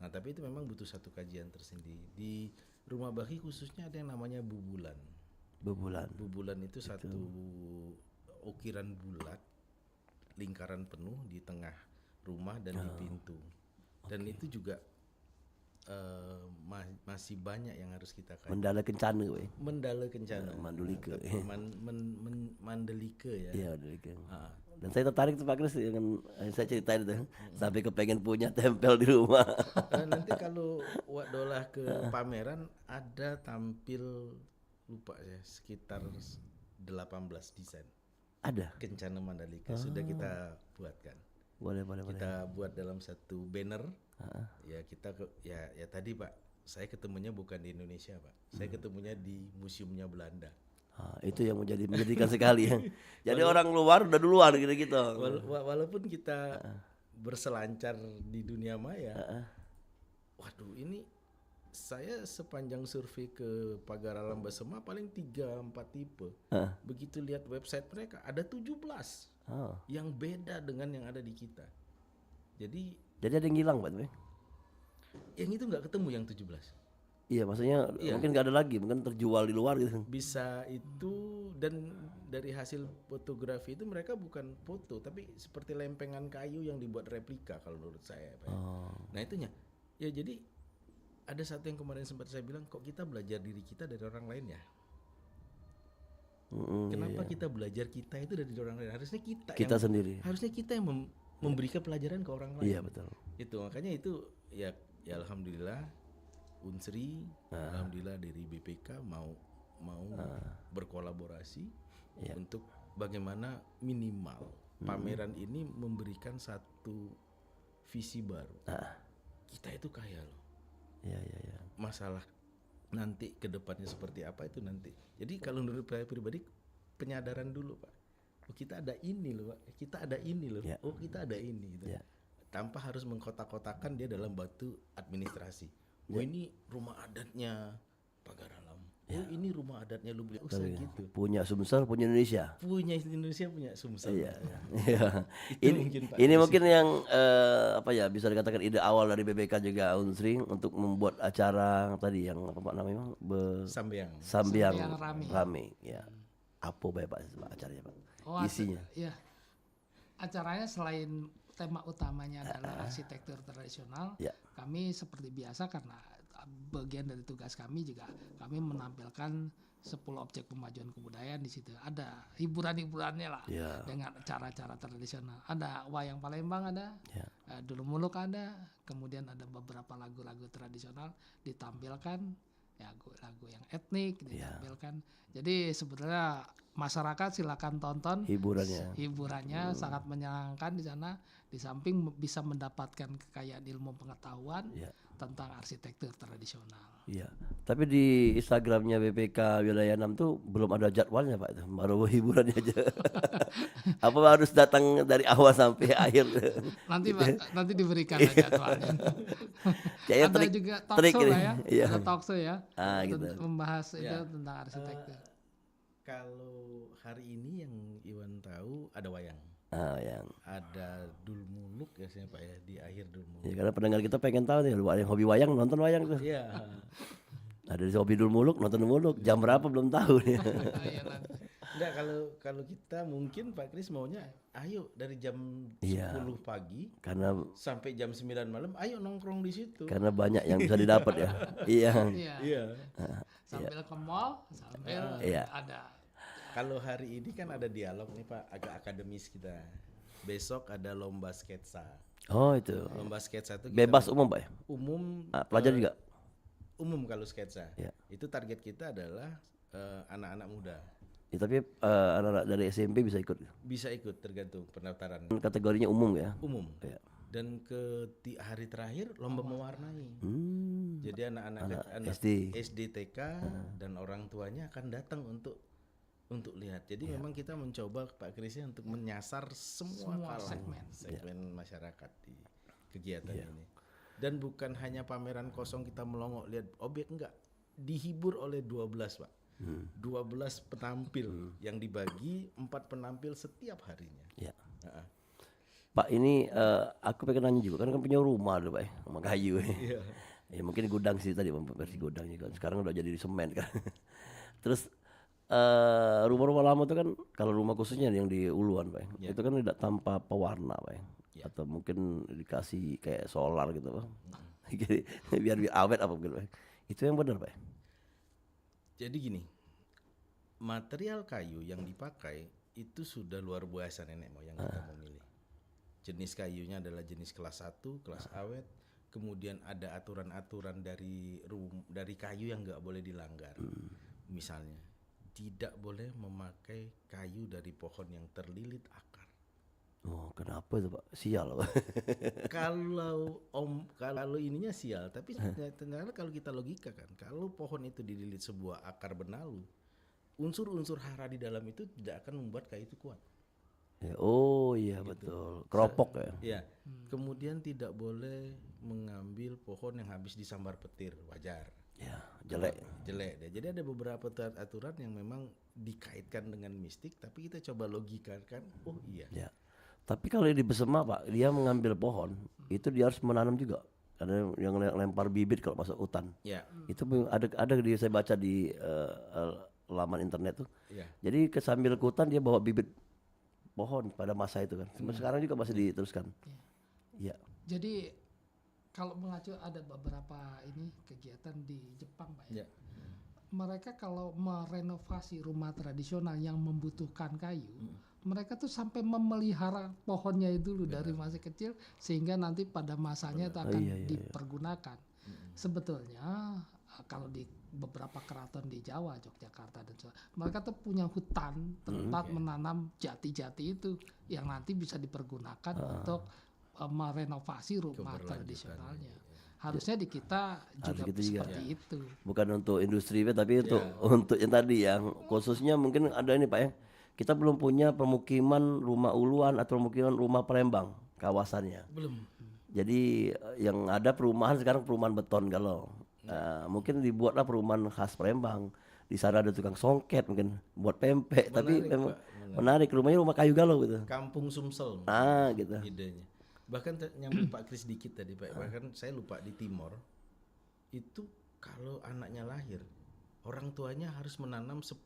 Speaker 4: Nah tapi itu memang butuh satu kajian tersendiri. Di rumah Bahi khususnya ada yang namanya bubulan. Bubulan itu satu ukiran bulat, lingkaran penuh di tengah rumah dan di pintu. Dan itu juga masih banyak yang harus kita kaji.
Speaker 3: Mendala Kencana,
Speaker 4: Mendala Kencana.
Speaker 3: Mandalika.
Speaker 4: Mandalika ya.
Speaker 3: Iya, Mandalika. Dan saya tertarik tuh Pak Kris dengan saya ceritain itu, sampai kepengen punya tempel di rumah.
Speaker 4: Dan nanti kalau Wak Dolah ke pameran ada tampil lupa ya sekitar 18 desain.
Speaker 3: Ada.
Speaker 4: Kencana Mandalika sudah kita buatkan.
Speaker 3: Boleh.
Speaker 4: Kita buat dalam satu banner. Ya kita ya tadi Pak, saya ketemunya bukan di Indonesia Pak. Saya ketemunya di museumnya Belanda.
Speaker 3: Itu yang menjadikan sekali ya. Jadi orang luar udah duluan gitu.
Speaker 4: Walaupun kita berselancar di dunia maya. Waduh, ini saya sepanjang survei ke Pagar Alam Basema paling 3-4 tipe. Begitu lihat website mereka ada 17 yang beda dengan yang ada di kita. Jadi
Speaker 3: ada yang hilang Pak.
Speaker 4: Yang itu nggak ketemu yang 17.
Speaker 3: Iya, maksudnya mungkin nggak ada lagi, mungkin terjual di luar gitu.
Speaker 4: Bisa itu, dan dari hasil fotografi itu mereka bukan foto, tapi seperti lempengan kayu yang dibuat replika kalau menurut saya. Pak. Nah itunya, ya jadi ada satu yang kemarin sempat saya bilang, kok kita belajar diri kita dari orang lain ya? Kenapa kita belajar kita itu dari orang lain? Harusnya kita
Speaker 3: sendiri.
Speaker 4: Harusnya kita yang memberikan pelajaran ke orang lain.
Speaker 3: Iya betul.
Speaker 4: Itu makanya itu ya alhamdulillah. Unsri, alhamdulillah dari BPK mau berkolaborasi untuk bagaimana minimal pameran ini memberikan satu visi baru. Kita itu kaya loh.
Speaker 3: Iya.
Speaker 4: Masalah nanti ke depannya seperti apa itu nanti. Jadi kalau menurut saya pribadi penyadaran dulu Pak. Oh kita ada ini loh Pak. Kita ada ini loh. Oh kita ada ini gitu. Tanpa harus mengkotak-kotakan dia dalam batu administrasi. Oh ini rumah adatnya Pagar Alam. Oh ini rumah adatnya Lumbia. Oh gitu.
Speaker 3: Punya Sumsel, punya Indonesia.
Speaker 4: Punya Indonesia, punya Sumsel.
Speaker 3: Iya. Iya.
Speaker 4: Itu
Speaker 3: Ini
Speaker 4: mungkin, Pak
Speaker 3: ini
Speaker 4: Kris.
Speaker 3: mungkin yang apa ya bisa dikatakan ide awal dari BBK juga Unsri untuk membuat acara tadi yang apa Pak namanya
Speaker 4: Sambiang.
Speaker 3: Sambiang
Speaker 5: Sambiang Rame.
Speaker 3: Rame. Ya. Apa Pak acaranya Pak?
Speaker 5: Oh,
Speaker 3: Isinya.
Speaker 5: Iya. Acaranya selain tema utamanya adalah arsitektur tradisional,
Speaker 3: Ya.
Speaker 5: kami seperti biasa karena bagian dari tugas kami juga kami menampilkan 10 objek pemajuan kebudayaan di situ. Ada hiburan-hiburannya lah
Speaker 3: Ya.
Speaker 5: dengan cara-cara tradisional. Ada wayang Palembang ada,
Speaker 3: Ya.
Speaker 5: Dulu Muluk ada, kemudian ada beberapa lagu-lagu tradisional ditampilkan, ya lagu yang etnik ditampilkan. Jadi sebenarnya masyarakat silakan tonton hiburannya sangat menyenangkan di sana. Di samping bisa mendapatkan kekayaan ilmu pengetahuan
Speaker 3: Ya.
Speaker 5: tentang arsitektur tradisional.
Speaker 3: Iya. Tapi di Instagramnya BPK Wilayah 6 tuh belum ada jadwalnya Pak itu. Baru hiburannya aja. Apa harus datang dari awal sampai akhir?
Speaker 5: Nanti nanti diberikan jadwalnya.
Speaker 3: Kayaknya
Speaker 5: Ada
Speaker 3: trik-
Speaker 5: juga talk
Speaker 3: trik
Speaker 5: show
Speaker 3: ini.
Speaker 5: lah ya,
Speaker 3: Iya.
Speaker 5: ada talk show ya,
Speaker 3: Gitu.
Speaker 5: membahas itu
Speaker 4: Ya.
Speaker 5: tentang arsitektur.
Speaker 4: Kalau hari ini yang Iwan tahu ada wayang.
Speaker 3: Yang
Speaker 4: Ada Dul Muluk ya saya Pak ya, di akhir Dul Muluk.
Speaker 3: ya, karena pendengar kita pengen tahu nih, lu ada yang hobi wayang nonton wayang tuh.
Speaker 4: Iya.
Speaker 3: Ada di hobi Dul Muluk nonton Dul Muluk. Jam berapa belum tahu nih.
Speaker 5: Iya, nanti.
Speaker 4: Enggak, kalau kita mungkin Pak Kris maunya ayo dari jam
Speaker 3: Iya.
Speaker 4: 10 pagi
Speaker 3: karena
Speaker 4: sampai jam 9 malam ayo nongkrong di situ.
Speaker 3: karena banyak yang bisa didapat ya. Iya.
Speaker 5: Iya.
Speaker 4: Iya.
Speaker 5: Sambil ke mall, sambil
Speaker 3: Iya.
Speaker 5: ada.
Speaker 4: Kalau hari ini kan ada dialog nih Pak, agak akademis kita. Besok ada lomba sketsa.
Speaker 3: Oh itu.
Speaker 4: Lomba sketsa itu kita
Speaker 3: Bebas umum Pak ya?
Speaker 4: umum
Speaker 3: Pelajar juga?
Speaker 4: umum kalau sketsa.
Speaker 3: Iya.
Speaker 4: Itu target kita adalah anak-anak muda.
Speaker 3: Ya, tapi anak-anak dari SMP bisa ikut.
Speaker 4: Bisa ikut tergantung pendaftaran.
Speaker 3: Kategorinya umum ya?
Speaker 4: Umum.
Speaker 3: Iya.
Speaker 4: Dan hari terakhir lomba mewarnai. Jadi anak-anak SD TK dan orang tuanya akan datang untuk lihat. Jadi memang kita mencoba Pak Krisnya untuk menyasar semua kalangan, segmen masyarakat di kegiatan ini. Dan bukan hanya pameran kosong kita melongok lihat objek, enggak. Dihibur oleh 12 Pak. 12 penampil yang dibagi 4 penampil setiap harinya.
Speaker 3: Ya. Pak ini aku pengen nanya juga kan punya rumah dulu Pak ya, sama kayu.
Speaker 4: Iya.
Speaker 3: Ya mungkin gudang sih tadi versi gudang juga. Sekarang udah jadi di semen kan. Terus rumah-rumah lama tuh kan kalau rumah khususnya yang di Uluan Pak ya, itu kan tidak tanpa pewarna Pak ya. Atau mungkin dikasih kayak solar gitu Pak. Jadi biar awet apa gitu Pak. Itu yang benar Pak ya?
Speaker 4: Jadi gini, material kayu yang dipakai itu sudah luar biasa nenek moyang kita memilih. Jenis kayunya adalah jenis kelas 1, kelas awet. Kemudian ada aturan-aturan dari kayu yang nggak boleh dilanggar. Misalnya, tidak boleh memakai kayu dari pohon yang terlilit akar.
Speaker 3: Oh kenapa itu Pak? Sial Pak.
Speaker 4: Kalau ininya sial, tapi ternyata kalau kita logika kan, kalau pohon itu dililit sebuah akar benalu, unsur-unsur hara di dalam itu tidak akan membuat kayu itu kuat.
Speaker 3: Ya, oh iya betul. Keropok ya.
Speaker 4: Ya. Kemudian tidak boleh mengambil pohon yang habis disambar petir, wajar.
Speaker 3: Ya jelek.
Speaker 4: Jelek deh. Jadi ada beberapa aturan yang memang dikaitkan dengan mistik, tapi kita coba logikakan, oh iya.
Speaker 3: Ya. Tapi kalau di Besema Pak, dia mengambil pohon, itu dia harus menanam juga. Ada yang lempar bibit kalau masuk hutan.
Speaker 4: Ya.
Speaker 3: Itu ada saya baca di laman internet tuh.
Speaker 4: Ya.
Speaker 3: Jadi sambil ke hutan dia bawa bibit pohon pada masa itu kan. Sampai sekarang juga masih diteruskan. Iya.
Speaker 5: Jadi kalau mengacu ada beberapa ini kegiatan di Jepang Pak ya.
Speaker 4: Ya.
Speaker 5: Mereka kalau merenovasi rumah tradisional yang membutuhkan kayu, mereka tuh sampai memelihara pohonnya itu dulu dari masih kecil sehingga nanti pada masanya itu akan dipergunakan. Sebetulnya kalau di beberapa keraton di Jawa, Yogyakarta dan sebagainya, mereka tuh punya hutan tempat menanam jati-jati itu yang nanti bisa dipergunakan untuk merenovasi rumah tradisionalnya. Harusnya di kita juga seperti itu.
Speaker 3: Bukan untuk industri tapi untuk yang tadi yang khususnya mungkin ada ini Pak ya. Kita belum punya pemukiman rumah Uluan atau pemukiman rumah Palembang kawasannya.
Speaker 4: Belum.
Speaker 3: Jadi yang ada perumahan sekarang perumahan beton kalau mungkin dibuatlah perumahan khas Palembang di sana ada tukang songket mungkin buat pempek, tapi
Speaker 4: Menarik,
Speaker 3: memang
Speaker 4: Pak, menarik.
Speaker 3: menarik, rumahnya rumah kayu galau gitu.
Speaker 4: Kampung Sumsel
Speaker 3: Gitu.
Speaker 4: idenya. Bahkan nyambung Pak Kris dikit tadi Pak. Bahkan saya lupa di Timor itu kalau anaknya lahir orang tuanya harus menanam 10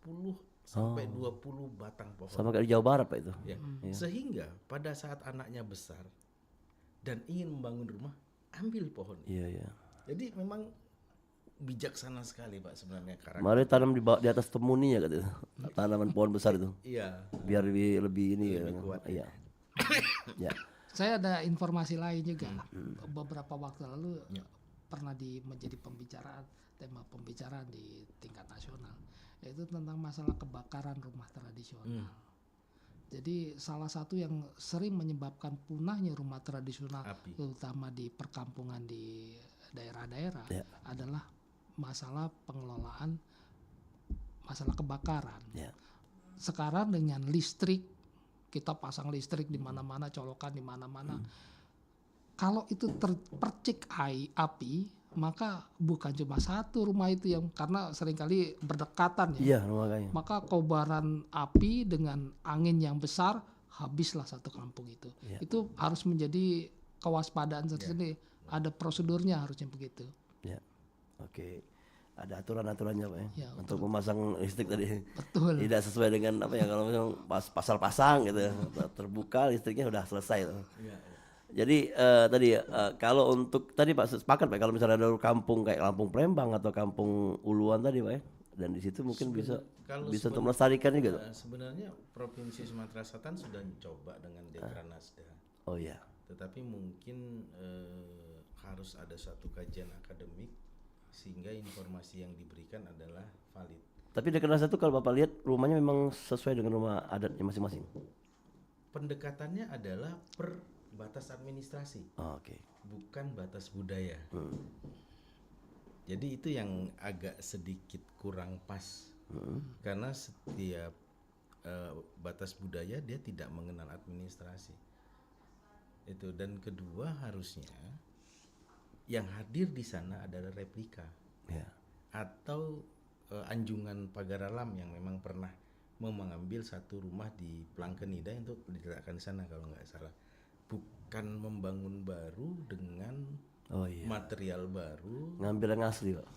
Speaker 4: sampai 20 batang pohon.
Speaker 3: Sama kayak di Jawa Barat Pak itu.
Speaker 4: Ya. Sehingga pada saat anaknya besar dan ingin membangun rumah, ambil pohon.
Speaker 3: Iya.
Speaker 4: Jadi memang bijaksana sekali Pak sebenarnya karakter.
Speaker 3: Mari tanam di atas temuninya gitu. Tanaman pohon besar itu.
Speaker 4: Iya.
Speaker 3: Biar lebih ini ya.
Speaker 4: kuat,
Speaker 3: Iya. Ya.
Speaker 5: Saya ada informasi lain juga. Beberapa waktu lalu pernah menjadi tema pembicaraan di tingkat nasional, yaitu tentang masalah kebakaran rumah tradisional. Jadi salah satu yang sering menyebabkan punahnya rumah tradisional,
Speaker 4: Api.
Speaker 5: terutama di perkampungan di daerah-daerah, adalah masalah pengelolaan masalah kebakaran.
Speaker 3: Ya.
Speaker 5: Sekarang dengan listrik, kita pasang listrik di mana-mana, colokan di mana-mana. Kalau itu terpercik api, maka bukan cuma satu rumah itu yang, karena seringkali berdekatan ya.
Speaker 3: Iya, makanya.
Speaker 5: Maka kobaran api dengan angin yang besar, habislah satu kampung itu. Itu harus menjadi kewaspadaan tersendiri. Ada prosedurnya harusnya begitu.
Speaker 3: Ya. Oke. Ada aturan-aturannya Pak ya,
Speaker 5: Ya,
Speaker 3: untuk memasang listrik tadi.
Speaker 5: Betul.
Speaker 3: Tidak sesuai dengan apa ya, kalau misalnya pasang gitu ya. Terbuka listriknya udah selesai. Jadi tadi kalau untuk tadi Pak sepakat Pak, kalau misalnya ada kampung kayak Kampung Prembang atau Kampung Uluan tadi Pak ya, dan di situ mungkin bisa untuk melestarikan juga tuh.
Speaker 4: Sebenarnya Provinsi Sumatera Selatan sudah coba dengan Dekranasda.
Speaker 3: Oh iya.
Speaker 4: Tetapi mungkin harus ada satu kajian akademik sehingga informasi yang diberikan adalah valid.
Speaker 3: Tapi Dekranasda itu kalau Bapak lihat rumahnya memang sesuai dengan rumah adatnya masing-masing.
Speaker 4: Pendekatannya adalah per batas administrasi,
Speaker 3: Oke.
Speaker 4: bukan batas budaya. Jadi itu yang agak sedikit kurang pas, karena setiap batas budaya dia tidak mengenal administrasi. Itu, dan kedua harusnya yang hadir di sana adalah replika atau anjungan pagar alam yang memang pernah mengambil satu rumah di Plangkenida untuk diletakkan di sana kalau nggak salah. Bukan membangun baru dengan material baru.
Speaker 3: Ngambil yang asli Pak.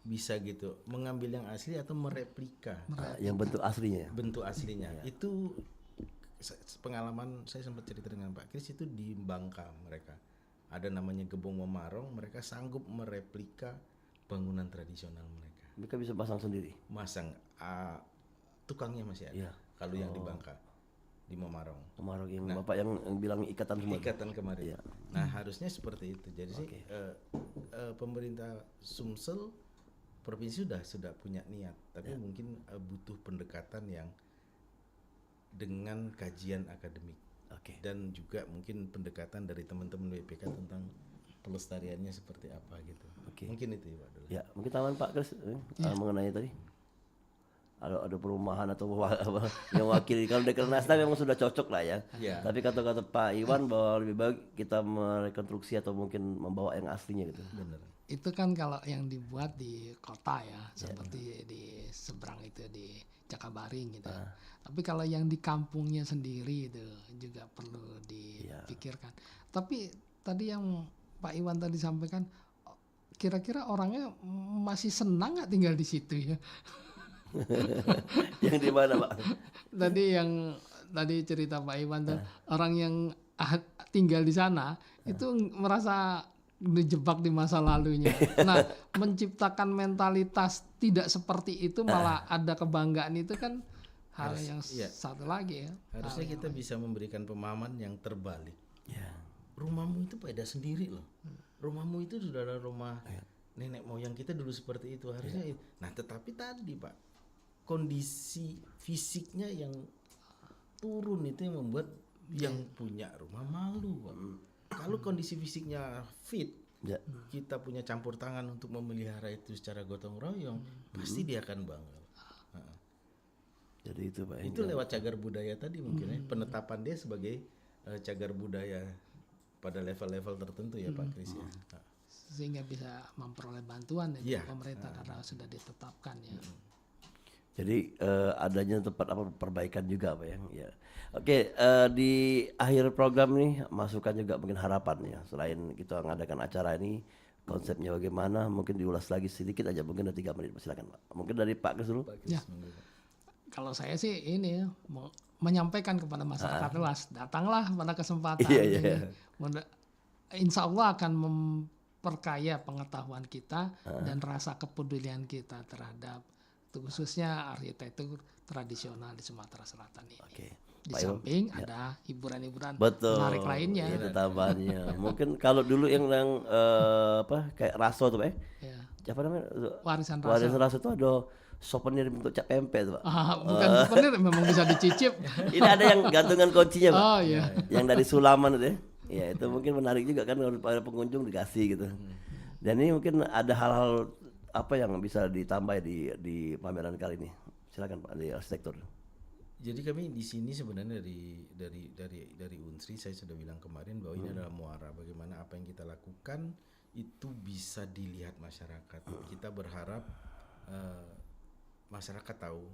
Speaker 4: Bisa gitu, mengambil yang asli atau mereplika
Speaker 3: Yang bentuk aslinya.
Speaker 4: bentuk aslinya. Itu pengalaman saya sempat cerita dengan Pak Kris, itu di Bangka mereka. Ada namanya Gebong Memarong, mereka sanggup mereplika bangunan tradisional mereka.
Speaker 3: Mereka bisa pasang sendiri.
Speaker 4: Masang tukangnya masih ada. Kalau yang di Bangka, di Memarong.
Speaker 3: Kemarau yang Bapak yang bilang ikatan semua.
Speaker 4: Ikatan kemarin. Nah harusnya seperti itu. Jadi sih pemerintah Sumsel provinsi sudah punya niat, tapi mungkin butuh pendekatan yang dengan kajian akademik. Dan juga mungkin pendekatan dari teman-teman BPK tentang pelestariannya seperti apa gitu. Mungkin itu ya Pak Dul.
Speaker 3: Ya, mungkin taman Pak Kris mengenai tadi. Ada perumahan atau yang wakili. Kalau Dekranasda memang sudah cocok lah ya. Tapi kata-kata Pak Iwan bahwa lebih baik kita merekonstruksi atau mungkin membawa yang aslinya gitu.
Speaker 4: Benar.
Speaker 5: Itu kan kalau yang dibuat di kota ya, seperti di seberang itu di Jakabaring gitu. Tapi kalau yang di kampungnya sendiri itu juga perlu dipikirkan. Tapi tadi yang Pak Iwan tadi sampaikan, kira-kira orangnya masih senang nggak tinggal di situ ya?
Speaker 3: Yang di mana Pak?
Speaker 5: Tadi cerita Pak Iwan tuh, orang yang tinggal di sana itu merasa dijebak di masa lalunya. Nah, menciptakan mentalitas tidak seperti itu malah ada kebanggaan, itu kan hal yang satu lagi ya.
Speaker 4: Harusnya kita bisa memberikan pemahaman yang terbalik. Rumahmu itu beda sendiri loh. Rumahmu itu sudah ada rumah nenek moyang kita dulu seperti itu harusnya. Nah, tetapi tadi Pak, kondisi fisiknya yang turun itu yang membuat yang punya rumah malu Pak. Kalau kondisi fisiknya fit, kita punya campur tangan untuk memelihara itu secara gotong royong, pasti dia akan bangga.
Speaker 3: Jadi itu Pak.
Speaker 4: Itu lewat cagar budaya tadi mungkin ya, penetapan dia sebagai cagar budaya pada level-level tertentu ya Pak Kris ya.
Speaker 5: Sehingga bisa memperoleh bantuan dari pemerintah karena sudah ditetapkan ya.
Speaker 3: Jadi adanya tempat apa perbaikan juga Pak ya. Oke, di akhir program nih masukan juga mungkin harapan ya. Selain kita mengadakan acara ini, konsepnya bagaimana? Mungkin diulas lagi sedikit aja, mungkin ada 3 menit. Silakan Pak. Mungkin dari Pak Kris dulu.
Speaker 5: Ya. Kalau saya sih ini ya, menyampaikan kepada masyarakat luas, datanglah pada kesempatan
Speaker 3: Iya,
Speaker 5: ini.
Speaker 3: iya.
Speaker 5: Insya Allah akan memperkaya pengetahuan kita dan rasa kepedulian kita terhadap khususnya arsitektur tradisional di Sumatera Selatan ini.
Speaker 3: Oke.
Speaker 5: Di
Speaker 3: Pak Iwan.
Speaker 5: samping ada hiburan-hiburan
Speaker 3: Betul.
Speaker 5: menarik lainnya.
Speaker 3: Itu tambahannya. Mungkin kalau dulu yang apa kayak raso tuh Pak.
Speaker 5: Ya.
Speaker 3: Apa namanya?
Speaker 5: Warisan
Speaker 3: Warisan
Speaker 5: rasa.
Speaker 3: raso itu ada souvenir bentuk cap pempek tuh Pak.
Speaker 5: Bukan souvenir, memang bisa dicicip.
Speaker 3: Ini ada yang gantungan kuncinya Pak.
Speaker 5: Oh iya.
Speaker 3: Yang dari Sulaman itu ya. Ya itu mungkin menarik juga kan kalau para pengunjung dikasih gitu. Dan ini mungkin ada hal-hal apa yang bisa ditambah di pameran kali ini. Silakan Pak di arsitektur.
Speaker 4: Jadi kami di sini sebenarnya dari Unsri saya sudah bilang kemarin bahwa ini adalah muara bagaimana apa yang kita lakukan itu bisa dilihat masyarakat. Kita berharap masyarakat tahu,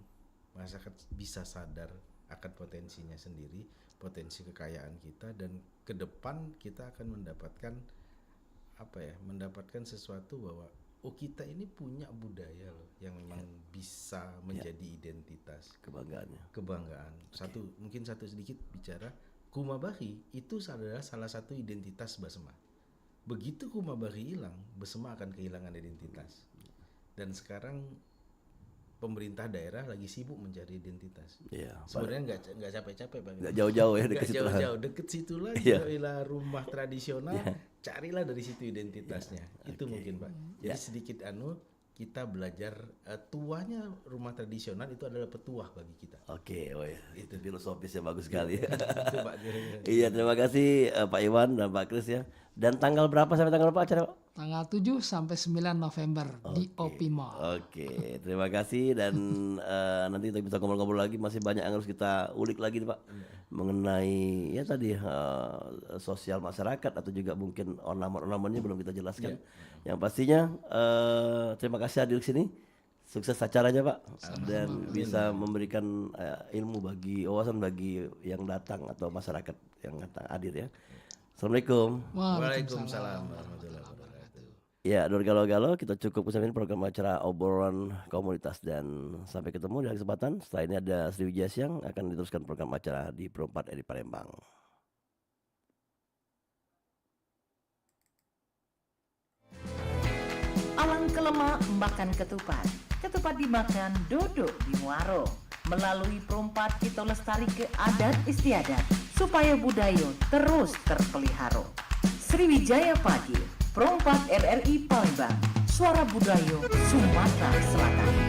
Speaker 4: masyarakat bisa sadar akan potensinya sendiri, potensi kekayaan kita dan ke depan kita akan mendapatkan mendapatkan sesuatu bahwa kita ini punya budaya loh yang memang bisa menjadi identitas kebanggaan. Mungkin satu sedikit bicara Kumabahi itu adalah salah satu identitas Basema. Begitu Kumabahi hilang, Basema akan kehilangan identitas. Dan sekarang pemerintah daerah lagi sibuk mencari identitas.
Speaker 3: Iya.
Speaker 4: Sebenarnya nggak capek-capek Bang.
Speaker 3: Nggak jauh-jauh ya
Speaker 4: Nggak
Speaker 3: dekat situ.
Speaker 4: jauh-jauh, deket situ lah.
Speaker 3: Iya.
Speaker 4: Jauhilah rumah tradisional, carilah dari situ identitasnya. Itu mungkin Pak. Jadi sedikit kita belajar tuanya rumah tradisional itu adalah petuah bagi kita.
Speaker 3: Oke, itu filosofisnya bagus sekali.
Speaker 4: Itu Pak kira-kira.
Speaker 3: Iya, terima kasih Pak Iwan dan Pak Kris ya. Dan tanggal berapa sampai tanggal berapa acara Pak?
Speaker 5: Tanggal 7 sampai 9 November di OP Mall.
Speaker 3: Oke, terima kasih dan nanti kita bisa ngobrol-ngobrol lagi, masih banyak yang harus kita ulik lagi nih Pak mengenai ya tadi sosial masyarakat atau juga mungkin ornamen-ornamennya belum kita jelaskan. Yang pastinya terima kasih hadir ke sini. Sukses acaranya Pak dan bisa memberikan ilmu bagi wawasan bagi yang datang atau masyarakat yang hadir ya. Assalamualaikum.
Speaker 4: Waalaikumsalam warahmatullahi wabarakatuh.
Speaker 3: Ya, Dor Galau-Galau, kita cukup usahain program acara obrolan komunitas dan sampai ketemu di hari kesempatan. Setelah ini ada Sriwijaya Siang akan diteruskan program acara di Pro 4 di Palembang.
Speaker 1: Alang kelema makan ketupat. Ketupat dimakan dodok di muaro. Melalui Pro 4 kita lestari ke adat istiadat supaya budaya terus terpelihara. Sriwijaya Pagi, Pro 4 RRI Palembang, suara budaya Sumatera Selatan.